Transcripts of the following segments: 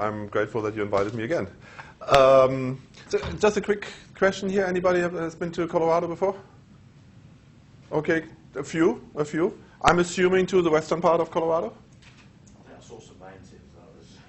I'm grateful that you invited me again. So just a quick question here. Anybody has been to Colorado before? Okay, a few. I'm assuming to the western part of Colorado? I think I saw some mountains.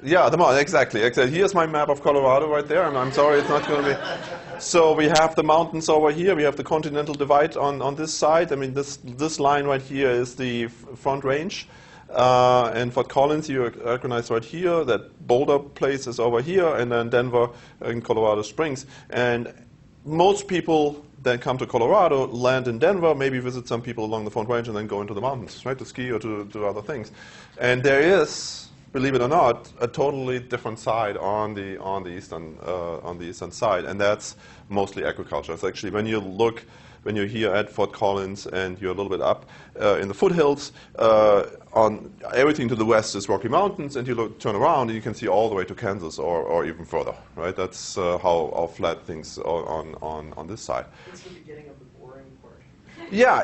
Yeah, exactly. Here's my map of Colorado right there. I'm sorry, it's not going to be. So we have the mountains over here. We have the Continental Divide on this side. I mean, this line right here is the Front Range. And Fort Collins, you recognize right here. That Boulder place is over here, and then Denver in Colorado Springs. And most people that come to Colorado land in Denver, maybe visit some people along the Front Range, and then go into the mountains, right, to ski or to do other things. And there is, believe it or not, a totally different side on the eastern side, and that's mostly agriculture. It's actually when you're here at Fort Collins and you're a little bit up in the foothills, on everything to the west is Rocky Mountains, and you turn around and you can see all the way to Kansas or even further, right? That's how flat things are on this side. It's the beginning of the boring part. Yeah,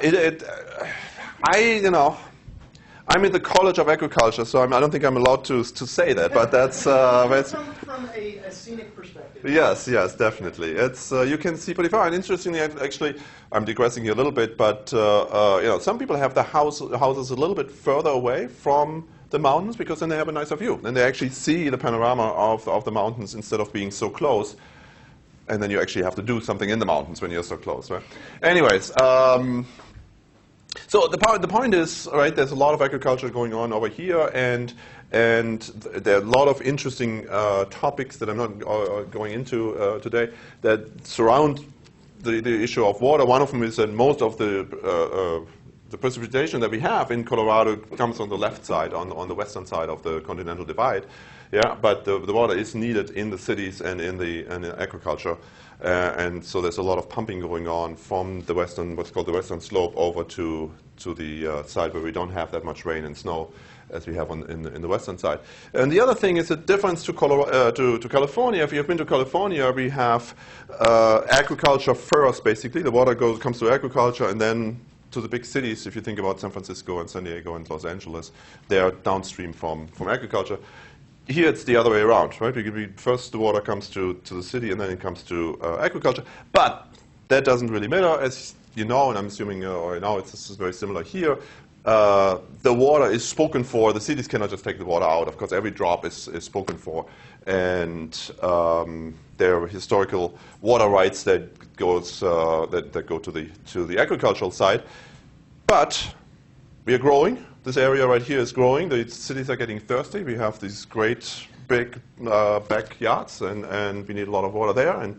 I'm in the College of Agriculture, so I don't think I'm allowed to say that, but that's from a scenic perspective. Yes, definitely. It's you can see pretty far. And interestingly, actually, I'm digressing here a little bit, but some people have their houses a little bit further away from the mountains because then they have a nicer view. Then they actually see the panorama of the mountains instead of being so close. And then you actually have to do something in the mountains when you're so close, right? Anyways. So the point is, right, there's a lot of agriculture going on over here, and there are a lot of interesting topics that I'm not going into today that surround the issue of water. One of them is that most of the precipitation that we have in Colorado comes on the left side, on the western side of the Continental Divide. Yeah, but the water is needed in the cities and in agriculture. And so there's a lot of pumping going on from the what's called the western slope over to the side where we don't have that much rain and snow as we have in the western side. And the other thing is the difference to California. If you've been to California, we have agriculture first, basically. The water comes to agriculture, and then to the big cities. If you think about San Francisco and San Diego and Los Angeles, they are downstream from agriculture. Here it's the other way around, right? First the water comes to the city, and then it comes to agriculture. But that doesn't really matter, as you know, and I'm assuming this is very similar here. The water is spoken for. The cities cannot just take the water out. Of course, every drop is spoken for, and there are historical water rights that go to the agricultural side. But we are growing. This area right here is growing. The cities are getting thirsty. We have these great big backyards, and we need a lot of water there.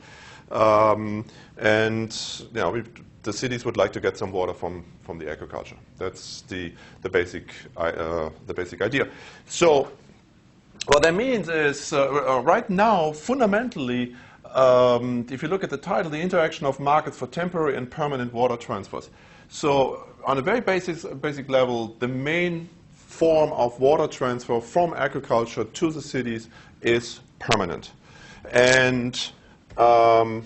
The cities would like to get some water from the agriculture. That's the basic idea. So what that means is right now, fundamentally, if you look at the title, the interaction of markets for temporary and permanent water transfers. So on a very basic level, the main form of water transfer from agriculture to the cities is permanent. And I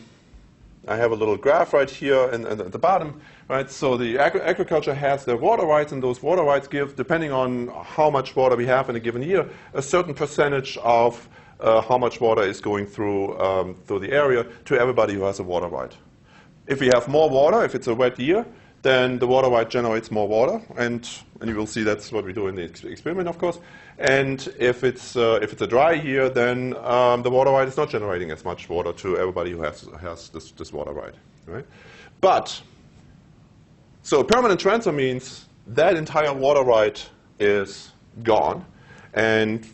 have a little graph right here and at the bottom, right? So the agriculture has their water rights, and those water rights give, depending on how much water we have in a given year, a certain percentage of how much water is going through the area to everybody who has a water right. If we have more water, if it's a wet year, then the water right generates more water, and you will see that's what we do in the experiment, of course. And if it's a dry year, then the water right is not generating as much water to everybody who has this water right, right? But so permanent transfer means that entire water right is gone, and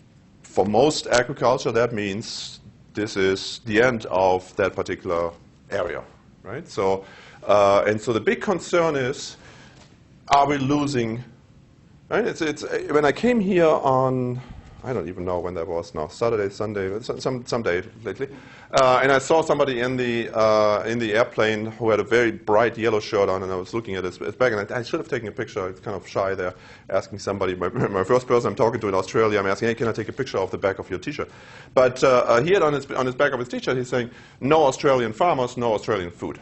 for most agriculture, that means this is the end of that particular area, right? So. And so the big concern is, are we losing? Right? It's when I came here on, I don't even know when that was now, Saturday, Sunday, some day lately, and I saw somebody in the airplane who had a very bright yellow shirt on, and I was looking at his bag, and I should have taken a picture. I was kind of shy there, asking somebody. My first person I'm talking to in Australia, I'm asking, hey, can I take a picture of the back of your T-shirt? But he had on his back of his T-shirt, he's saying, no Australian farmers, no Australian food.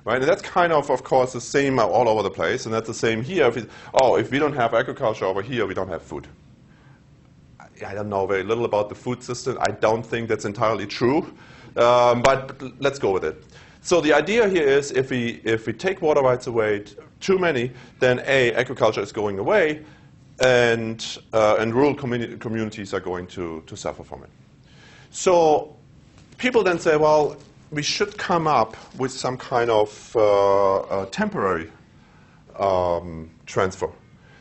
Right? And that's kind of course, the same all over the place, and that's the same here. If we don't have agriculture over here, we don't have food. I don't know very little about the food system. I don't think that's entirely true, but let's go with it. So the idea here is if we take water rights away, too many, then agriculture is going away, and rural communities are going to suffer from it. So people then say, well, we should come up with some kind of temporary transfer.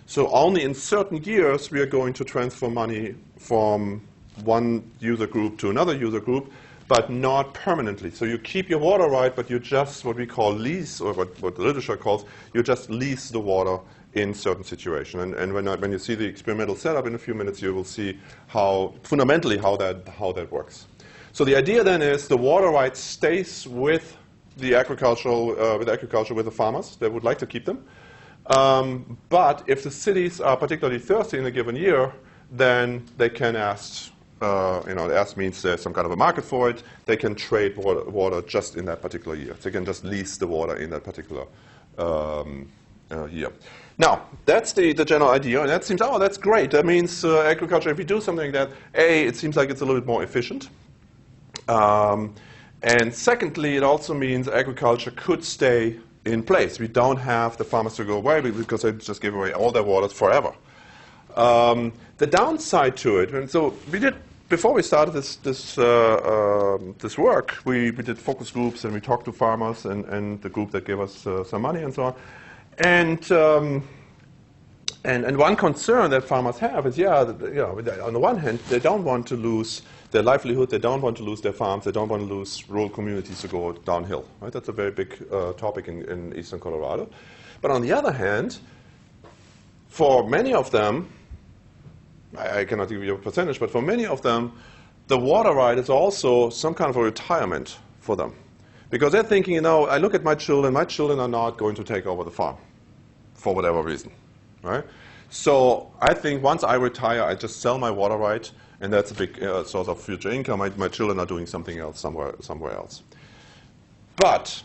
So only in certain years we are going to transfer money from one user group to another user group, but not permanently. So you keep your water right, but you just, what we call lease, or what the literature calls, you just lease the water in certain situations. And when you see the experimental setup in a few minutes, you will see fundamentally how that works. So the idea then is the water right stays with the agriculture, with the farmers. They would like to keep them. But if the cities are particularly thirsty in a given year, then they can ask, ask means there's some kind of a market for it. They can trade water just in that particular year. They can just lease the water in that particular year. Now, that's the general idea, and that seems, oh, that's great. That means agriculture, if we do something like that, it seems like it's a little bit more efficient. And secondly, it also means agriculture could stay in place. We don't have the farmers to go away because they just give away all their waters forever. The downside to it, and so we did, before we started this work, we did focus groups and we talked to farmers and the group that gave us some money and so on. And one concern that farmers have is, on the one hand, they don't want to lose their livelihood, they don't want to lose their farms, they don't want to lose rural communities to go downhill. Right? That's a very big topic in eastern Colorado. But on the other hand, for many of them, I cannot give you a percentage, but for many of them, the water right is also some kind of a retirement for them. Because they're thinking, I look at my children are not going to take over the farm for whatever reason. Right? So I think once I retire, I just sell my water right, and that's a big source of future income. My children are doing something else somewhere else. But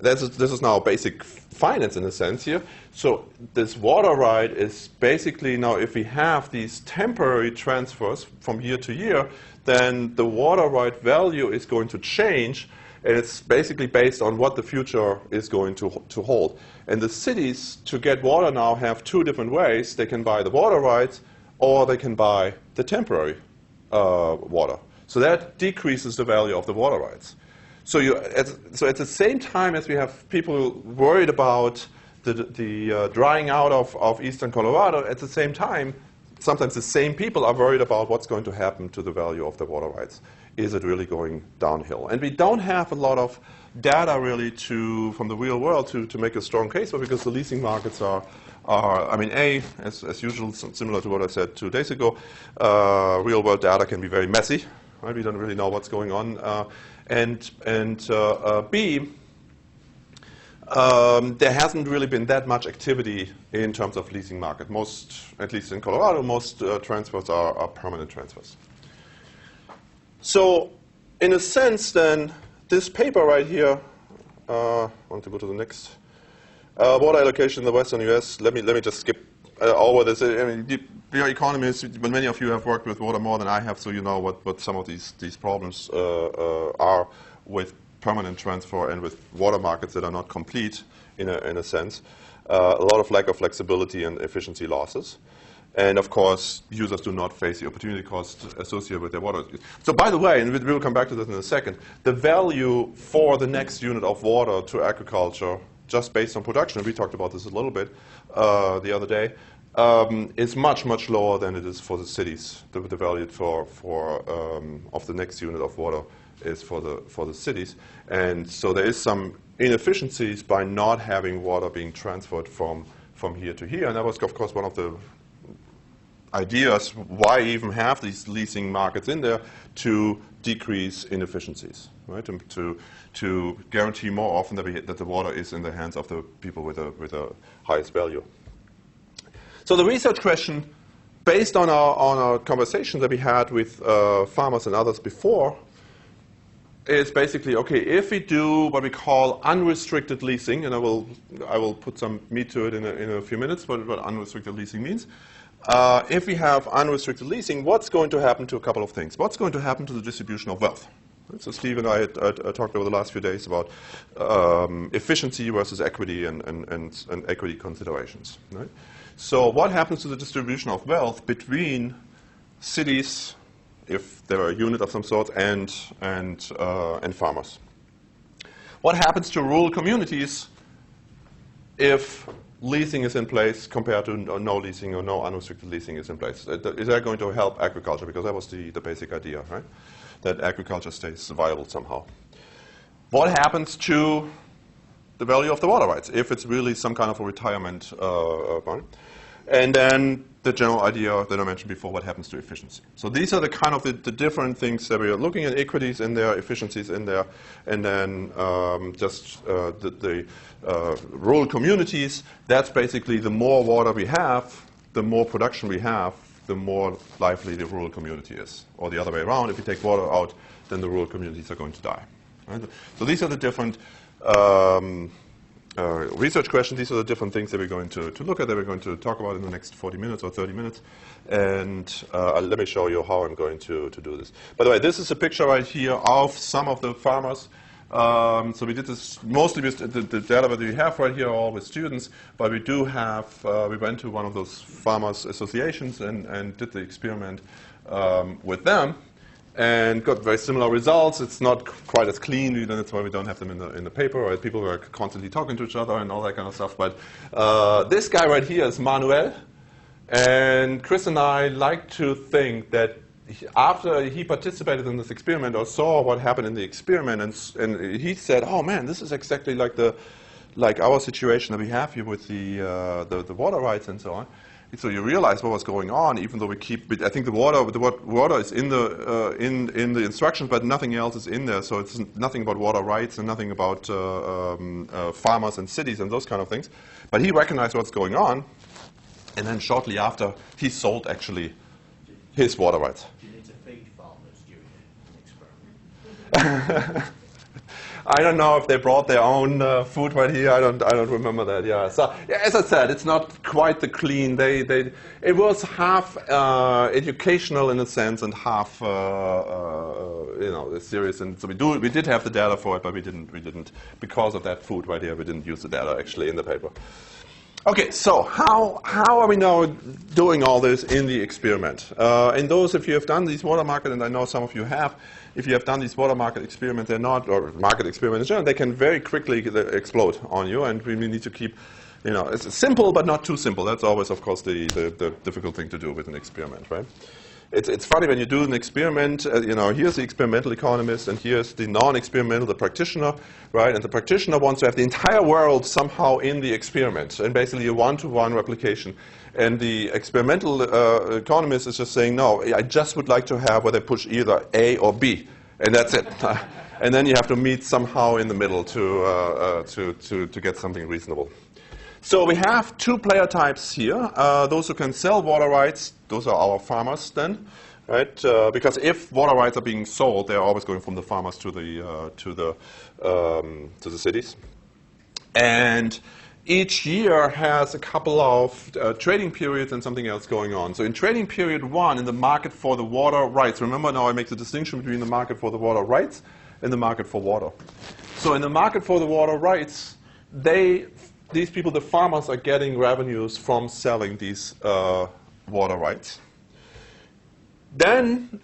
this is now basic finance in a sense here. So this water right is basically now, if we have these temporary transfers from year to year, then the water right value is going to change, and it's basically based on what the future is going to hold. And the cities, to get water now, have two different ways. They can buy the water rights, or they can buy the temporary water. So that decreases the value of the water rights. So at the same time as we have people worried about the drying out of eastern Colorado, at the same time, sometimes the same people are worried about what's going to happen to the value of the water rights. Is it really going downhill? And we don't have a lot of data really from the real world to make a strong case for, because the leasing markets are as usual, similar to what I said 2 days ago, real world data can be very messy. Right? We don't really know what's going on. B, there hasn't really been that much activity in terms of leasing market. Most, at least in Colorado, most transfers are permanent transfers. So in a sense then, this paper right here, I want to go to the next. Water allocation in the western US, let me just skip over this. I mean, we are economists, but many of you have worked with water more than I have, so you know what some of these problems are with permanent transfer and with water markets that are not complete in a sense. A lot of lack of flexibility and efficiency losses. And of course, users do not face the opportunity cost associated with their water. So by the way, and we'll come back to this in a second, the value for the next unit of water to agriculture, just based on production, and we talked about this a little bit the other day, is much, much lower than it is for the cities. The value of the next unit of water is for the cities. And so there is some inefficiencies by not having water being transferred from here to here. And that was, of course, one of the ideas why even have these leasing markets in there, to decrease inefficiencies, right? To guarantee more often that the water is in the hands of the people with the highest value. So the research question, based on our conversation that we had with farmers and others before, is basically, okay, if we do what we call unrestricted leasing, and I will put some meat to it in a few minutes, what unrestricted leasing means. if we have unrestricted leasing, what's going to happen to a couple of things? What's going to happen to the distribution of wealth? So Steve and I had talked over the last few days about efficiency versus equity and equity considerations. Right? So what happens to the distribution of wealth between cities, if there are a unit of some sort, and farmers? What happens to rural communities if leasing is in place compared to no leasing or no unrestricted leasing is in place? Is that going to help agriculture? Because that was the basic idea, right? That agriculture stays viable somehow. What happens to the value of the water rights if it's really some kind of a retirement bond? And then the general idea that I mentioned before, what happens to efficiency. So these are the kind of the different things that we are looking at, equities in there, efficiencies in there, and then just the rural communities. That's basically the more water we have, the more production we have, the more lively the rural community is. Or the other way around, if you take water out, then the rural communities are going to die. Right? So these are the different research questions. These are the different things that we're going to look at, that we're going to talk about in the next 40 minutes or 30 minutes. And let me show you how I'm going to do this. By the way, this is a picture right here of some of the farmers. So we did this mostly with the data that we have right here, all with students, but we do have, we went to one of those farmers associations and did the experiment with them and got very similar results. It's not quite as clean, that's why we don't have them in the paper, right? People were constantly talking to each other and all that kind of stuff. But this guy right here is Manuel, and Chris and I like to think that after he participated in this experiment or saw what happened in the experiment, and he said, "Oh man, this is exactly like our situation that we have here with the water rights and so on." So you realize what was going on, even though we keep. I think the water is in the instructions, but nothing else is in there. So it's nothing about water rights and nothing about farmers and cities and those kind of things. But he recognized what's going on, and then shortly after, he sold actually his water rights. Do you need to feed farmers during an experiment? I don't know if they brought their own food right here. I don't remember that. Yeah. So yeah, as I said, it's not quite the clean. It was half educational in a sense and half serious. And so we did have the data for it, but we didn't because of that food right here. We didn't use the data actually in the paper. Okay, so how are we now doing all this in the experiment? And those, if you have done these water market, and I know some of you have, if you have done these water market experiments, or market experiments in general, they can very quickly explode on you, and we need to keep, it's simple but not too simple. That's always, of course, the difficult thing to do with an experiment, right? It's funny when you do an experiment, here's the experimental economist and here's the non-experimental, the practitioner, right? And the practitioner wants to have the entire world somehow in the experiment and basically a one-to-one replication. And the experimental economist is just saying, no, I just would like to have where they push either A or B, and that's it. And then you have to meet somehow in the middle to get something reasonable. So we have two player types here. Those who can sell water rights, those are our farmers then, right? Because if water rights are being sold, they're always going from the farmers to the cities. And each year has a couple of trading periods and something else going on. So in trading period 1, in the market for the water rights, remember now I make the distinction between the market for the water rights and the market for water. So in the market for the water rights, these people, the farmers, are getting revenues from selling these water rights. Then,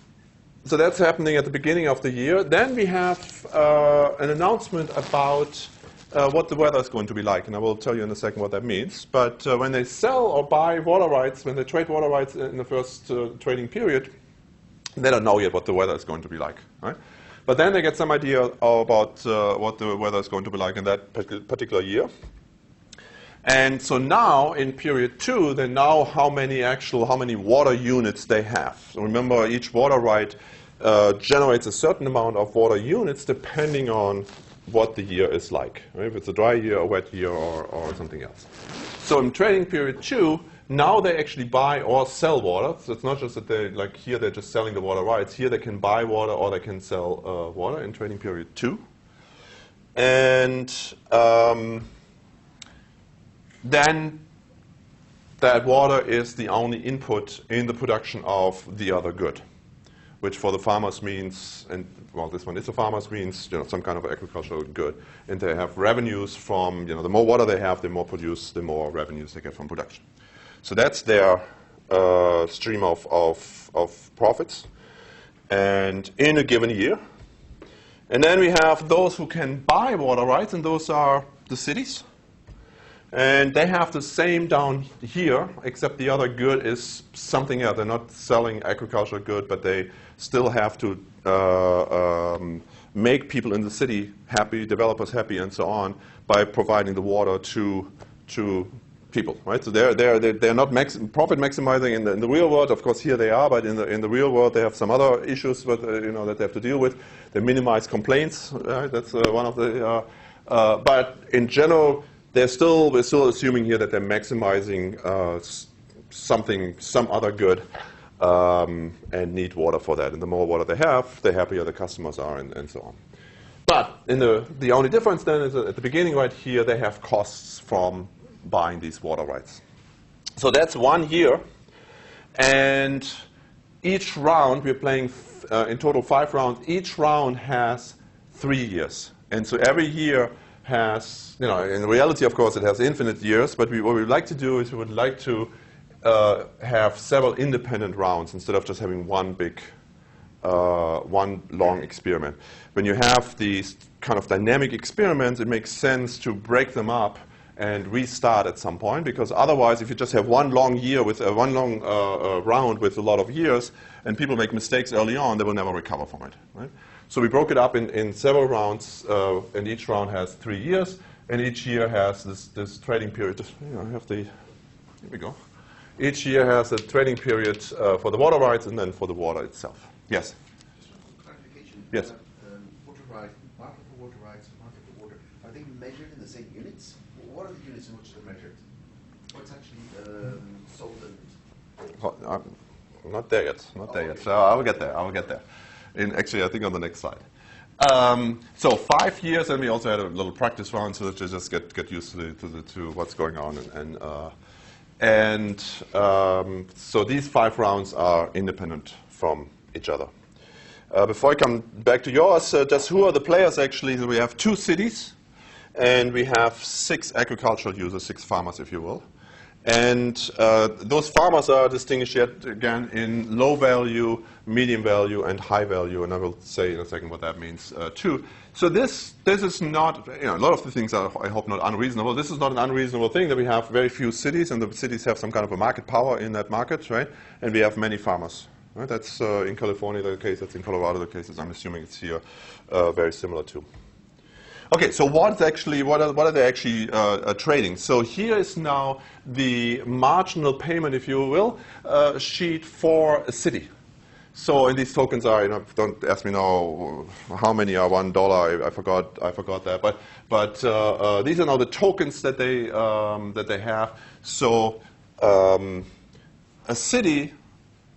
so that's happening at the beginning of the year. Then we have an announcement about what the weather is going to be like, and I will tell you in a second what that means. But when they sell or buy water rights, when they trade water rights in the first trading period, they don't know yet what the weather is going to be like, right? But then they get some idea about what the weather is going to be like in that particular year. And so now in period 2, they know how many water units they have. So remember, each water right generates a certain amount of water units depending on what the year is like, right? If it's a dry year, a wet year, or something else. So in trading period 2, now they actually buy or sell water. So it's not just that they, like here, they're just selling the water rights. Here they can buy water or they can sell water in trading period 2. And then that water is the only input in the production of the other good, which for the farmers means, and well, this one is the farmers means, some kind of agricultural good, and they have revenues from, the more water they have, the more produce, the more revenues they get from production. So that's their stream of profits, and in a given year. And then we have those who can buy water rights, and those are the cities. And they have the same down here, except the other good is something else. They're not selling agricultural good, but they still have to make people in the city happy, developers happy, and so on, by providing the water to people, right? So they're not profit maximizing in the real world. Of course, here they are, but in the real world, they have some other issues that that they have to deal with. They minimize complaints. Right? That's one of the. But in general, we're still assuming here that they're maximizing some other good, and need water for that. And the more water they have, the happier the customers are, and so on. But the only difference then is that at the beginning right here, they have costs from buying these water rights. So that's 1 year. And each round, we're playing in total 5 rounds. Each round has 3 years. And so every year has, in reality, of course, it has infinite years. But what we'd like to do is we would like to have several independent rounds instead of just having one long experiment. When you have these kind of dynamic experiments, it makes sense to break them up and restart at some point, because otherwise, if you just have one long year with one long round with a lot of years, and people make mistakes early on, they will never recover from it. Right? So we broke it up in several rounds, and each round has 3 years, and each year has this trading period. Here we go. Each year has a trading period for the water rights and then for the water itself. Yes? Just one clarification. Yes. Water right, market for water rights, market for water, are they measured in the same units? What are the units in which they're measured? What's actually sold and Not there yet. Not there yet. So I will get there. Actually, I think on the next slide. So 5 years, and we also had a little practice round, so that you just get used to what's going on, so these 5 rounds are independent from each other. Before I come back to yours, just who are the players actually? So we have 2 cities, and we have 6 agricultural users, 6 farmers, if you will. And those farmers are distinguished yet again in low value, medium value, and high value. And I will say in a second what that means too. So this is not, a lot of the things are, I hope, not unreasonable. This is not an unreasonable thing that we have very few cities, and the cities have some kind of a market power in that market, right? And we have many farmers. Right? That's in California the case. That's in Colorado the case. I'm assuming it's here very similar too. Okay, so what are they actually trading? So here is now the marginal payment, if you will, sheet for a city. So, and these tokens are, don't ask me now how many are $1. I forgot that. But these are now the tokens that they have. So a city,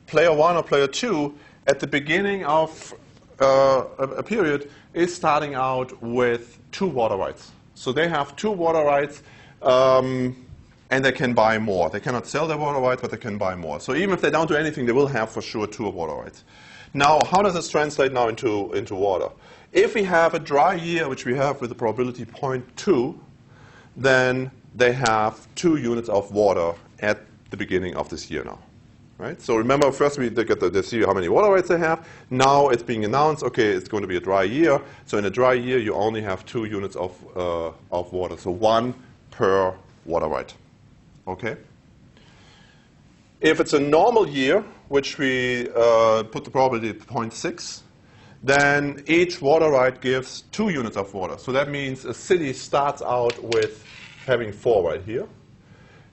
player 1 or player 2, at the beginning of a period is starting out with 2 water rights. So they have 2 water rights, and they can buy more. They cannot sell their water rights, but they can buy more. So even if they don't do anything, they will have for sure 2 water rights. Now, how does this translate now into water? If we have a dry year, which we have with the probability 0.2, then they have 2 units of water at the beginning of this year now. Right? So remember, first they see how many water rights they have. Now it's being announced, okay, it's going to be a dry year. So in a dry year, you only have 2 units of water. So 1 per water right. Okay? If it's a normal year, which we put the probability at 0.6, then each water right gives 2 units of water. So that means a city starts out with having 4 right here,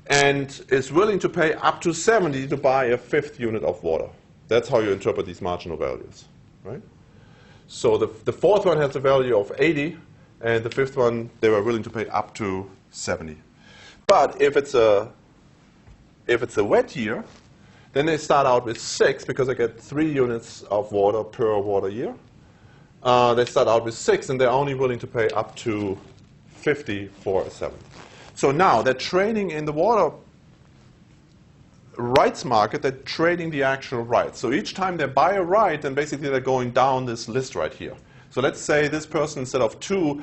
and is willing to pay up to 70 to buy a 5th unit of water. That's how you interpret these marginal values, right? So the 4th one has a value of 80, and the 5th one, they were willing to pay up to 70. But if it's a wet year, then they start out with 6, because they get 3 units of water per water year. They start out with 6, and they're only willing to pay up to 50 for a 7th. So now they're trading in the water rights market, they're trading the actual rights. So each time they buy a right, then basically they're going down this list right here. So let's say this person, instead of 2,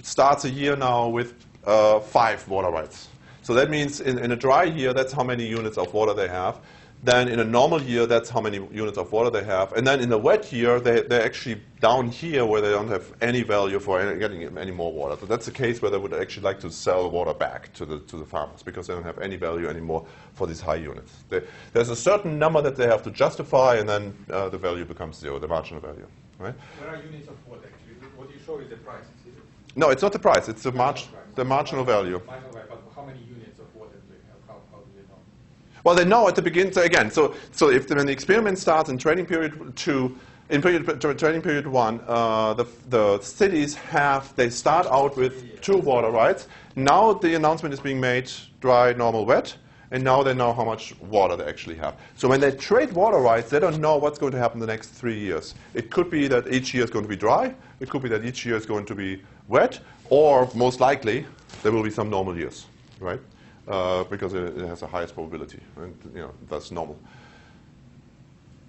starts a year now with 5 water rights. So that means in a dry year, that's how many units of water they have. Then in a normal year, that's how many units of water they have. And then in a wet year, they're actually down here where they don't have any value for getting any more water. So that's the case where they would actually like to sell water back to the farmers because they don't have any value anymore for these high units. There's a certain number that they have to justify, and then the value becomes 0, the marginal value. Right? Where are units of water actually? What you show is the price, is it? No, it's not the price. It's the marginal value. Marginal value, but how many units of water do you have? How do you know? Well, they know at the beginning. So again, so if when the experiment starts in trading period 2, in trading period 1, the cities they start out with 2 water rights. Now the announcement is being made: dry, normal, wet, and now they know how much water they actually have. So when they trade water rights, they don't know what's going to happen the next 3 years. It could be that each year is going to be dry. It could be that each year is going to be wet, or most likely there will be some normal years, right? Because it has the highest probability, and that's normal.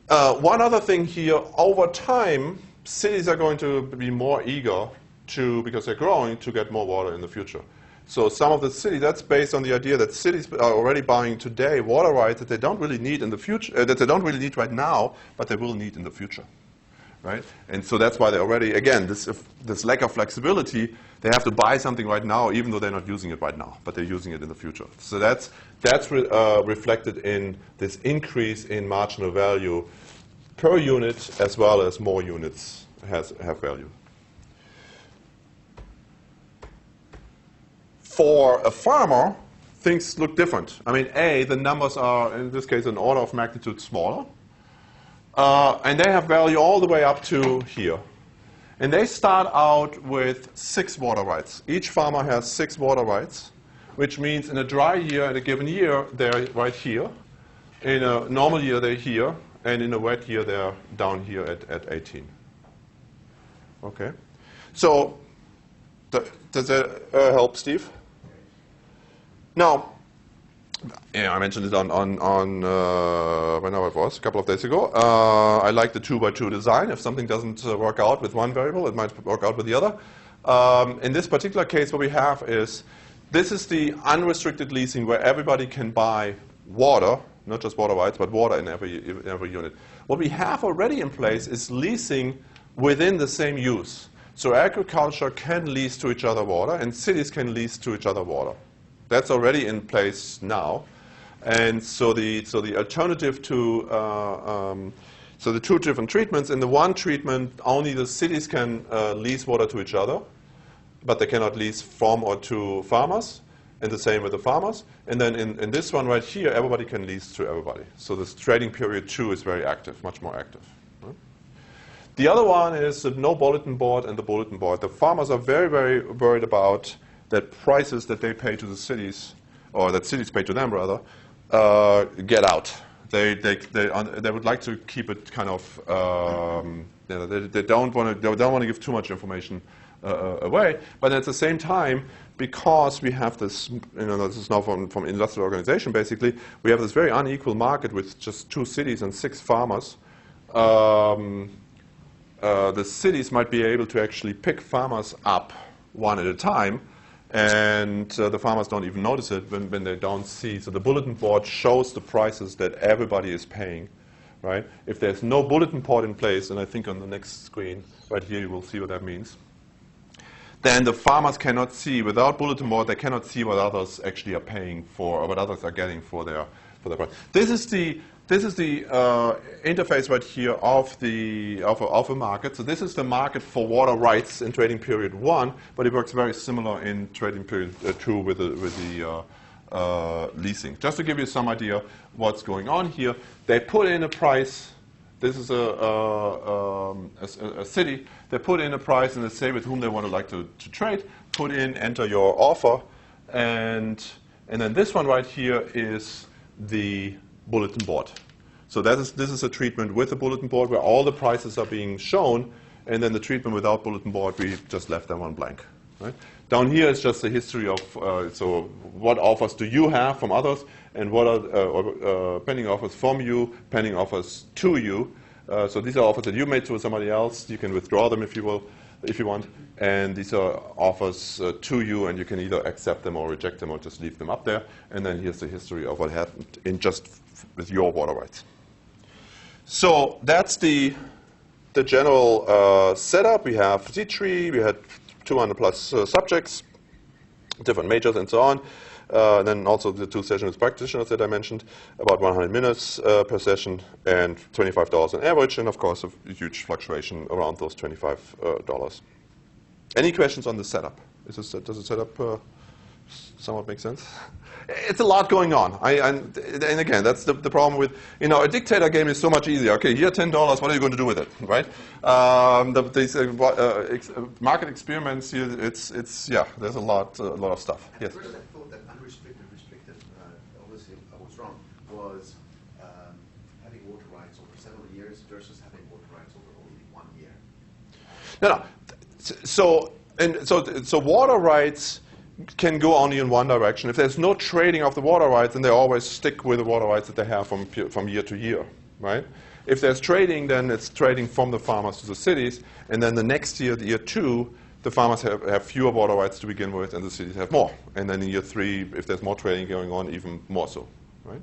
One other thing here: over time, cities are going to be more eager because they're growing, to get more water in the future. So some of the cities, that's based on the idea that cities are already buying today water rights that they don't really need in the future, that they don't really need right now, but they will need in the future. Right? And so that's why they already, again, this lack of flexibility, they have to buy something right now, even though they're not using it right now, but they're using it in the future. So that's reflected in this increase in marginal value per unit, as well as more units have value. For a farmer, things look different. I mean, the numbers are, in this case, an order of magnitude smaller. And they have value all the way up to here. And they start out with 6 water rights. Each farmer has 6 water rights, which means in a dry year, in a given year, they're right here. In a normal year, they're here. And in a wet year, they're down here at 18. Okay. So does that help, Steve? Now, I mentioned it on whenever it was, a couple of days ago. I like the 2x2 design. If something doesn't work out with one variable, it might work out with the other. In this particular case, what we have is, this is the unrestricted leasing where everybody can buy water, not just water rights, but water in every unit. What we have already in place is leasing within the same use. So agriculture can lease to each other water, and cities can lease to each other water. That's already in place now, and so the alternative to so the 2 different treatments. In the one treatment, only the cities can lease water to each other, but they cannot lease from or to farmers, and the same with the farmers. And then in this one right here, everybody can lease to everybody. So this trading period 2 is very active, much more active. Right? The other one is the no bulletin board and the bulletin board. The farmers are very, very worried about that prices that they pay to the cities, or that cities pay to them rather, get out. They would like to keep it kind of, they don't want to give too much information away. But at the same time, because we have this, this is now from industrial organization basically, we have this very unequal market with just 2 cities and 6 farmers. The cities might be able to actually pick farmers up one at a time, and the farmers don't even notice it when they don't see. So the bulletin board shows the prices that everybody is paying, right? If there's no bulletin board in place, and I think on the next screen right here you will see what that means, then the farmers cannot see, without bulletin board, they cannot see what others actually are paying for, or what others are getting for their price. This is the interface right here of a market. So this is the market for water rights in trading period 1, but it works very similar in trading period 2 with the leasing. Just to give you some idea what's going on here, they put in a price. This is a city. They put in a price and they say with whom they want to trade. Put in, enter your offer, and then this one right here is the bulletin board. So this is a treatment with a bulletin board where all the prices are being shown, and then the treatment without bulletin board, we just left that one blank. Right? Down here is just the history of, so what offers do you have from others, and what are pending offers from you, pending offers to you. So these are offers that you made to somebody else. You can withdraw them if you will, if you want. And these are offers to you, and you can either accept them or reject them or just leave them up there. And then here's the history of what happened in just with your water rights. So that's the general setup. We have C-tree. We had 200 plus subjects, different majors and so on. And then also the 2 sessions with practitioners that I mentioned, about 100 minutes per session and $25 on average, and of course a huge fluctuation around those $25. Any questions on the setup? Does the setup somewhat make sense? It's a lot going on. And again, that's the problem with, a dictator game is so much easier. Okay, here $10, what are you going to do with it, right? These market experiments here, yeah, there's a lot of stuff. Yes? First, I thought that unrestricted, restricted, obviously I was wrong, was having water rights over several years versus having water rights over only 1 year. No. So water rights can go only in one direction. If there's no trading of the water rights, then they always stick with the water rights that they have from year to year, right? If there's trading, then it's trading from the farmers to the cities, and then the next year, year 2, the farmers have fewer water rights to begin with, and the cities have more. And then in year 3, if there's more trading going on, even more so, right?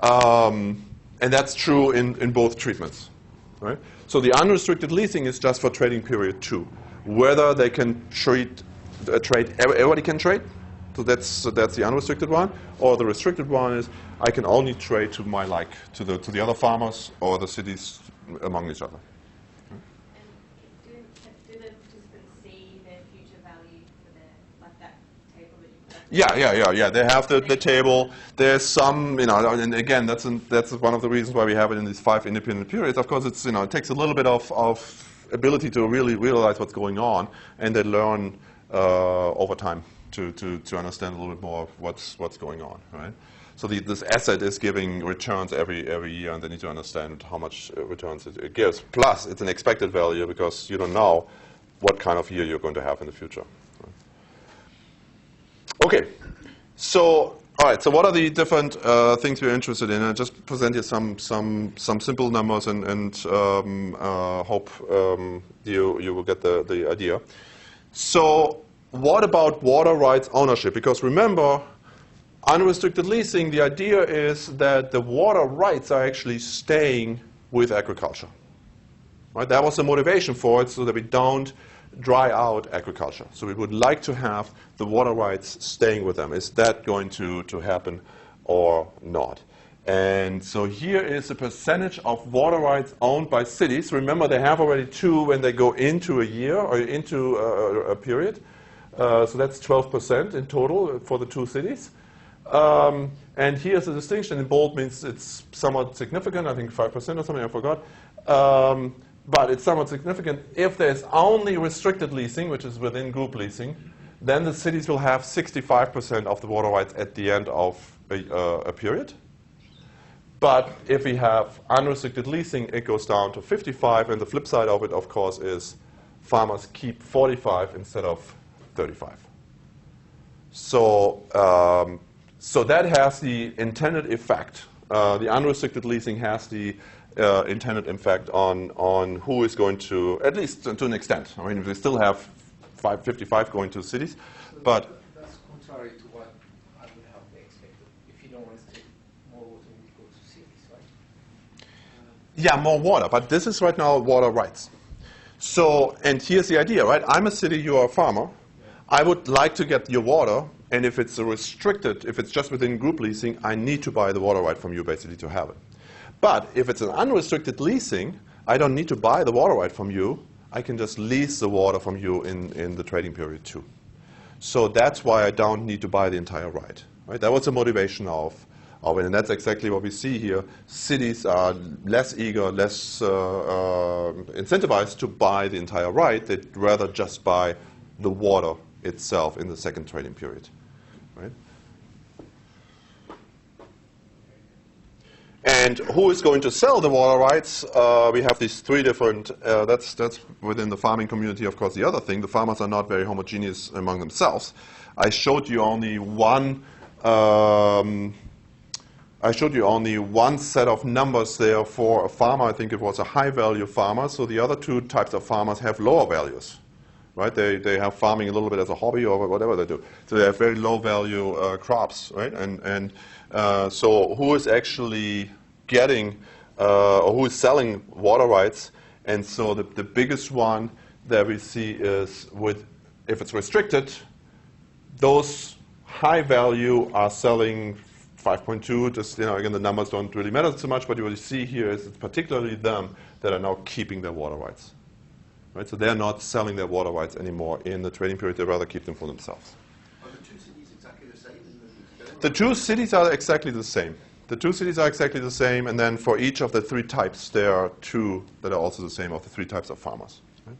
And that's true in both treatments, right? So the unrestricted leasing is just for trading period 2. Whether they can trade, everybody can trade, so that's the unrestricted one, or the restricted one is I can only trade to my to the other farmers or the cities among each other. And do the participants see their future value for that table that you put up? Yeah. They have the table. There's some, and again, that's one of the reasons why we have it in these 5 independent periods. Of course, it's it takes a little bit of ability to really realize what's going on, and they learn over time to understand a little bit more of what's going on, right? So this asset is giving returns every year, and they need to understand how much returns it gives. Plus, it's an expected value because you don't know what kind of year you're going to have in the future. Right? Okay, so all right. So what are the different things we're interested in? I just present you some simple numbers and hope you will get the idea. So what about water rights ownership? Because remember, unrestricted leasing, the idea is that the water rights are actually staying with agriculture. Right? That was the motivation for it, so that we don't dry out agriculture. So we would like to have the water rights staying with them. Is that going to happen or not? And so here is the percentage of water rights owned by cities. Remember, they have already 2 when they go into a year or into a period. So that's 12% in total for the 2 cities. And here's the distinction. In bold means it's somewhat significant. I think 5% or something, I forgot. But it's somewhat significant. If there's only restricted leasing, which is within group leasing, then the cities will have 65% of the water rights at the end of a period. But if we have unrestricted leasing, it goes down to 55. And the flip side of it, of course, is farmers keep 45 instead of 35. So that has the intended effect. The unrestricted leasing has the intended effect on who is going to, at least to an extent. I mean, we still have 55 going to cities, but That's contrary to what I would have expected. If you don't restrict, more water would go to cities, right? yeah, more water. But this is right now water rights. So, and here's the idea, right? I'm a city, you are a farmer. I would like to get your water, and if it's restricted, if it's just within group leasing, I need to buy the water right from you basically to have it. But if it's an unrestricted leasing, I don't need to buy the water right from you. I can just lease the water from you in the trading period too. So that's why I don't need to buy the entire right. Right? That was the motivation of it, and that's exactly what we see here. Cities are less eager, less incentivized to buy the entire right. They'd rather just buy the water itself in the second trading period. Right? And who is going to sell the water rights? We have these three different, that's within the farming community, of course, the other thing. The farmers are not very homogeneous among themselves. I showed you only one set of numbers there for a farmer. I think it was a high-value farmer. So the other two types of farmers have lower values, right? They have farming a little bit as a hobby or whatever they do. So they have very low-value crops, right? And so who is actually getting or who is selling water rights? And so the biggest one that we see is if it's restricted, those high value are selling 5.2. Just, again, the numbers don't really matter so much, but what you see here is it's particularly them that are now keeping their water rights. Right? So they're not selling their water rights anymore in the trading period. They rather keep them for themselves. Are the two cities exactly the same? The two cities are exactly the same. The two cities are exactly the same, and then for each of the three types, there are two that are also the same of the three types of farmers. Right?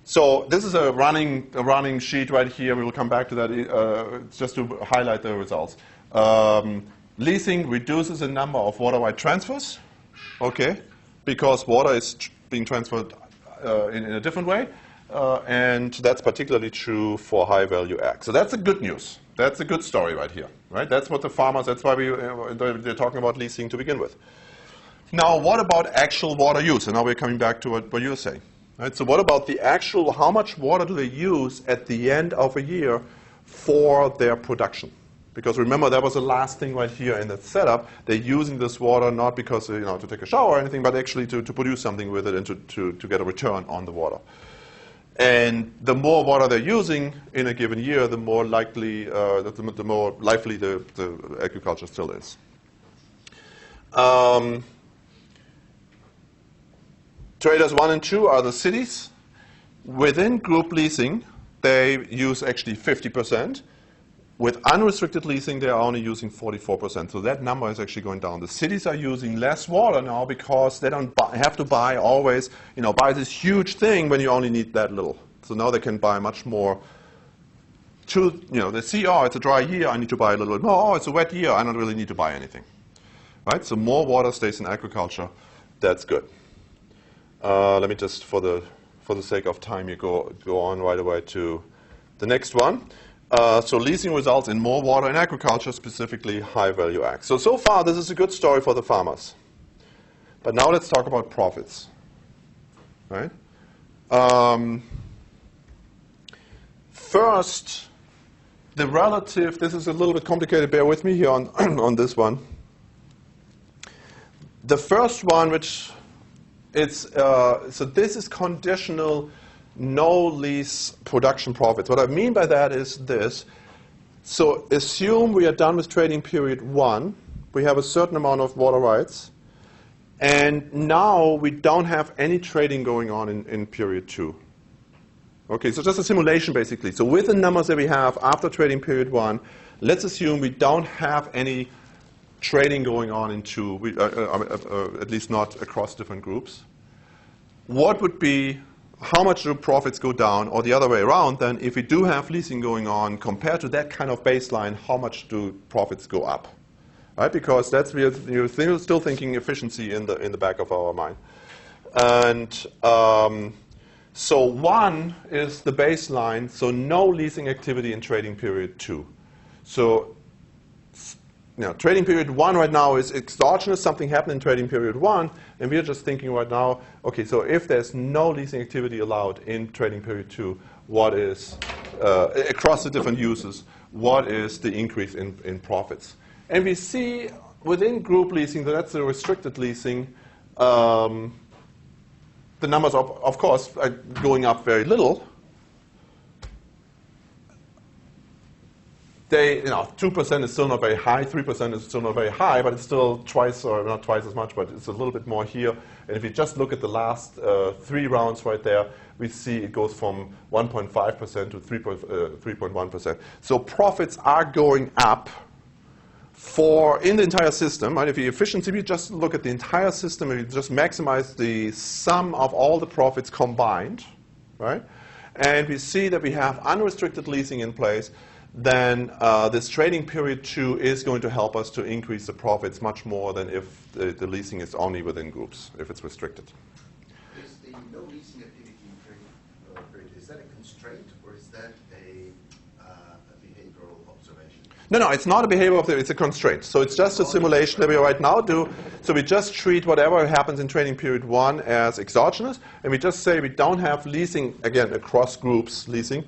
So this is a running sheet right here. We will come back to that just to highlight the results. Leasing reduces the number of water right transfers, okay, because water is being transferred in a different way, and that's particularly true for high-value ag. So that's the good news. That's a good story right here, right? That's what the farmers, that's why they're talking about leasing to begin with. Now, what about actual water use? And now we're coming back to what you were saying. Right? So what about the actual, how much water do they use at the end of a year for their production? Because remember, that was the last thing right here in that setup. They're using this water not because, to take a shower or anything, but actually to produce something with it and to get a return on the water. And the more water they're using in a given year, the more likely, the more lively the agriculture still is. Traders 1 and 2 are the cities. Within group leasing, they use actually 50%. With unrestricted leasing, they are only using 44%. So that number is actually going down. The cities are using less water now because they don't have to buy always, buy this huge thing when you only need that little. So now they can buy much more. They see, oh, it's a dry year, I need to buy a little bit more. Oh, it's a wet year, I don't really need to buy anything. Right? So more water stays in agriculture. That's good. Let me just, for the sake of time, you go on right away to the next one. So leasing results in more water in agriculture, specifically high-value ag. So far, this is a good story for the farmers. But now let's talk about profits. Right? First, the relative, this is a little bit complicated, bear with me here on this one. The first one, which so this is conditional no lease production profits. What I mean by that is this. So assume we are done with trading period 1. We have a certain amount of water rights. And now we don't have any trading going on in period 2. Okay, so just a simulation basically. So with the numbers that we have after trading period 1, let's assume we don't have any trading going on in 2, at least not across different groups. What would be, how much do profits go down, or the other way around, then if we do have leasing going on, compared to that kind of baseline, how much do profits go up? Right? Because that's, you're still thinking efficiency in the back of our mind. And so 1 is the baseline, so no leasing activity in trading period 2. So trading period 1 right now is exogenous, something happened in trading period 1, and we're just thinking right now, okay, so if there's no leasing activity allowed in trading period 2, what is, across the different uses, what is the increase in profits? And we see within group leasing, so that's the restricted leasing, the numbers, of course, are going up very little. 2% is still not very high, 3% is still not very high, but it's still twice, or not twice as much, but it's a little bit more here. And if you just look at the last 3 rounds right there, we see it goes from 1.5% to 3.1%. So profits are going up in the entire system. Right? If you efficiency, we just look at the entire system, and we just maximize the sum of all the profits combined, right? And we see that we have unrestricted leasing in place. then this trading period 2 is going to help us to increase the profits much more than if the leasing is only within groups, if it's restricted. Is the no leasing activity in trading period, is that a constraint or is that a behavioral observation? No, it's not a behavior it's a constraint. So it's just a simulation that we right now do. So we just treat whatever happens in trading period 1 as exogenous, and we just say we don't have leasing, again, across groups, leasing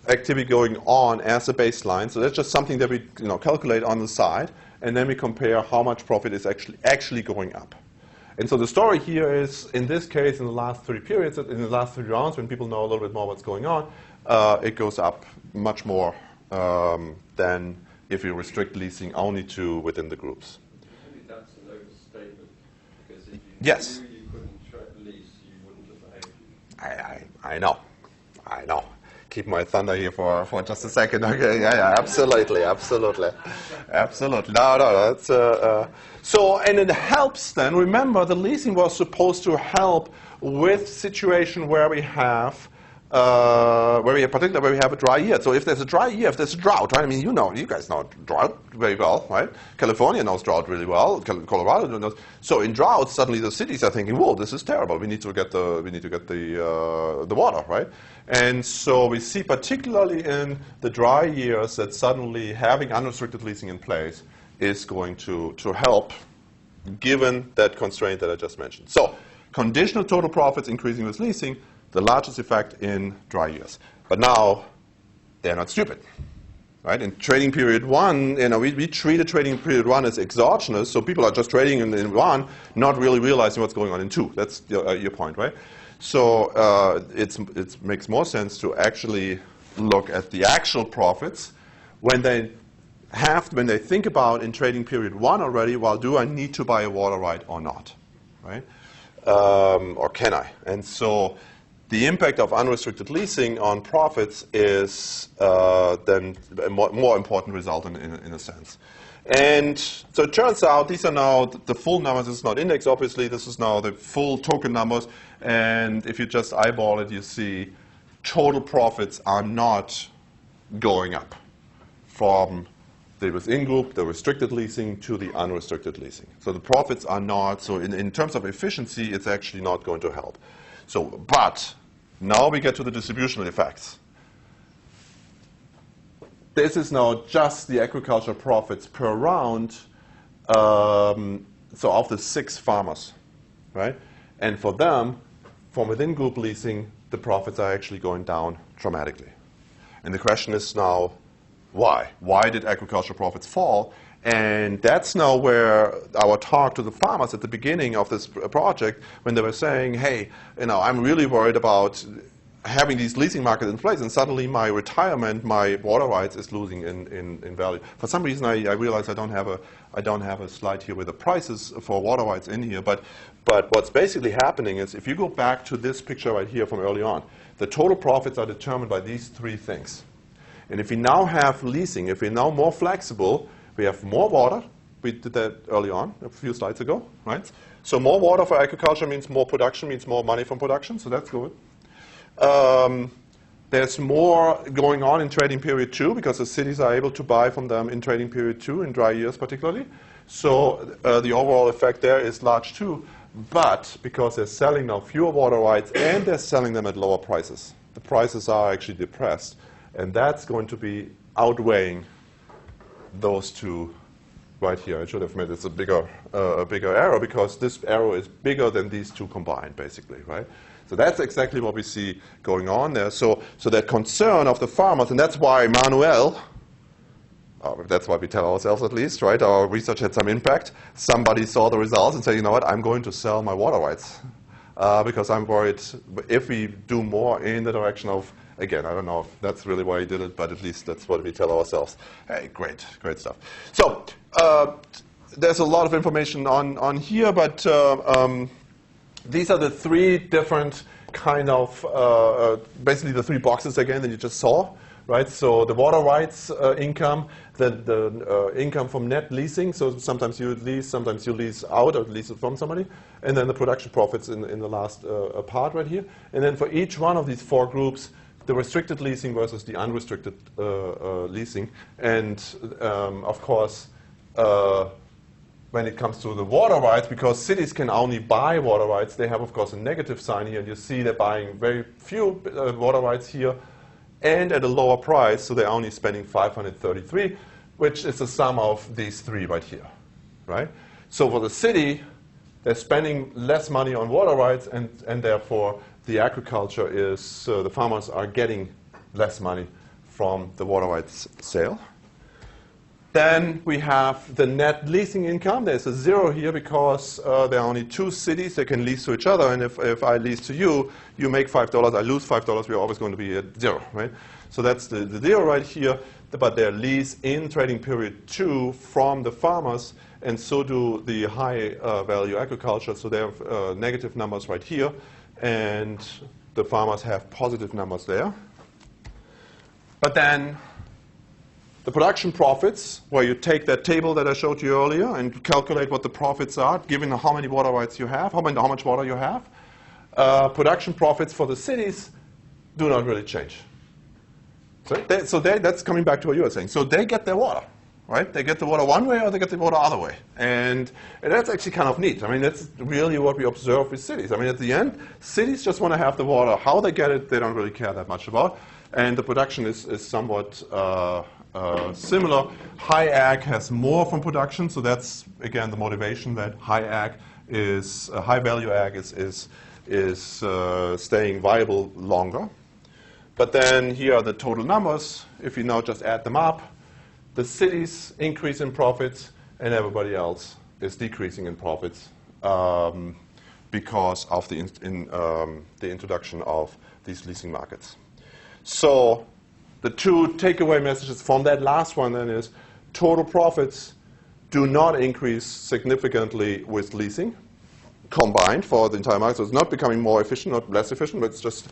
activity going on as a baseline. So that's just something that we calculate on the side, and then we compare how much profit is actually going up. And so the story here is, in this case, in the last 3 periods, in the last 3 rounds, when people know a little bit more what's going on, it goes up much more than if you restrict leasing only to within the groups. Maybe that's an overstatement, because if you Yes. knew you couldn't lease, you wouldn't have behaved. I know. Keep my thunder here for just a second. Okay, yeah, absolutely. No, that's so, and it helps then. Remember, the leasing was supposed to help with situation where we have particularly where we have a dry year. So if there's a dry year, if there's a drought, right? I mean, you guys know drought very well, right? California knows drought really well. Colorado knows. So in drought, suddenly the cities are thinking, "Whoa, this is terrible. We need to get the water, right?" And so we see, particularly in the dry years, that suddenly having unrestricted leasing in place is going to help, given that constraint that I just mentioned. So conditional total profits increasing with leasing, the largest effect in dry years. But now, they're not stupid, right? In trading period 1, we treated trading period 1 as exogenous, so people are just trading in 1, not really realizing what's going on in 2. That's your point, right? So it makes more sense to actually look at the actual profits when they think about in trading period 1 already, well, do I need to buy a water right or not, right? Or can I? And so the impact of unrestricted leasing on profits is then a more important result in a sense. And so it turns out these are now the full numbers. This is not index, obviously. This is now the full token numbers. And if you just eyeball it, you see total profits are not going up from the within group, the restricted leasing, to the unrestricted leasing. So the profits are not, so in terms of efficiency, it's actually not going to help. So, but now we get to the distributional effects. This is now just the agricultural profits per round, so of the 6 farmers, right? And for them, from within group leasing, the profits are actually going down dramatically. And the question is now, why? Why did agricultural profits fall? And that's now where our talk to the farmers at the beginning of this project, when they were saying, hey, I'm really worried about having these leasing markets in place, and suddenly my retirement, my water rights is losing in value. For some reason, I realized I don't have a slide here with the prices for water rights in here. But what's basically happening is, if you go back to this picture right here from early on, the total profits are determined by these 3 things. And if we now have leasing, if we're now more flexible, we have more water. We did that early on, a few slides ago, right? So more water for agriculture means more production, means more money from production, so that's good. There's more going on in trading period 2 because the cities are able to buy from them in trading period 2, in dry years particularly. So the overall effect there is large too. But because they're selling now fewer water rights and they're selling them at lower prices, the prices are actually depressed. And that's going to be outweighing those 2 right here. I should have made this a bigger arrow, because this arrow is bigger than these 2 combined, basically, right? So that's exactly what we see going on there. So that concern of the farmers, and that's why Manuel, that's why we tell ourselves at least, right? Our research had some impact. Somebody saw the results and said, you know what, I'm going to sell my water rights because I'm worried if we do more in the direction of, again, I don't know if that's really why he did it, but at least that's what we tell ourselves. Hey, great stuff. So there's a lot of information on here, but these are the 3 different kind of, basically the 3 boxes again that you just saw, right? So the water rights income, the income from net leasing, so sometimes you lease out or lease it from somebody, and then the production profits in the last part right here. And then for each one of these 4 groups, the restricted leasing versus the unrestricted leasing. And of course, when it comes to the water rights, because cities can only buy water rights, they have, of course, a negative sign here. And you see they're buying very few water rights here and at a lower price. So they're only spending 533, which is the sum of these three right here, right? So for the city, they're spending less money on water rights, and therefore the agriculture is, the farmers are getting less money from the water rights sale. Then we have the net leasing income. There's a zero here because there are only two cities that can lease to each other. And if I lease to you, you make $5, I lose $5, we're always going to be at zero, right? So that's the zero right here. But they're leased in trading period 2 from the farmers, and so do the high value agriculture. So they have negative numbers right here, and the farmers have positive numbers there. But then the production profits, where you take that table that I showed you earlier and calculate what the profits are, given how many water rights you have, how much water you have. Production profits for the cities do not really change. So that's coming back to what you were saying. So they get their water, right? They get the water one way or they get the water other way. And that's actually kind of neat. I mean, that's really what we observe with cities. I mean, at the end, cities just want to have the water. How they get it, they don't really care that much about. And the production is somewhat similar. High ag has more from production, so that's again the motivation that high ag is high value ag is staying viable longer. But then here are the total numbers. If you now just add them up, the cities increase in profits, and everybody else is decreasing in profits because of the introduction of these leasing markets. So the two takeaway messages from that last one then is total profits do not increase significantly with leasing combined for the entire market. So it's not becoming more efficient, not less efficient, but it's just,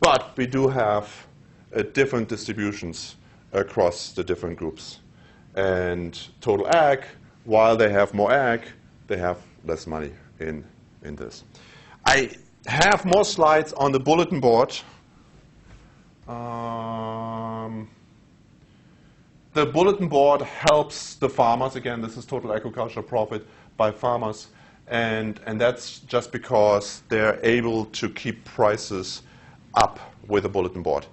but we do have different distributions across the different groups. And total ag, while they have more ag, they have less money in this. I have more slides on the bulletin board. The bulletin board helps the farmers. Again, this is total agricultural profit by farmers. And that's just because they're able to keep prices up with a bulletin board.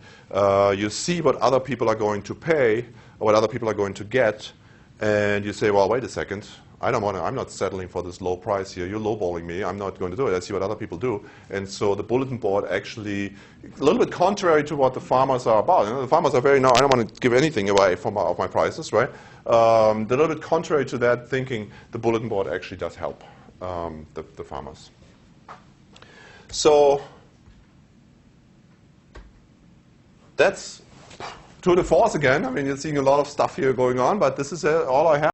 You see what other people are going to pay or what other people are going to get, and you say, well, wait a second. I'm not settling for this low price here. You're lowballing me. I'm not going to do it. I see what other people do. And so the bulletin board actually, a little bit contrary to what the farmers are about. You know, the farmers are very, no, I don't want to give anything away from of my prices, right? A little bit contrary to that thinking, the bulletin board actually does help the farmers. So that's tour de force again. I mean, you're seeing a lot of stuff here going on, but this is all I have.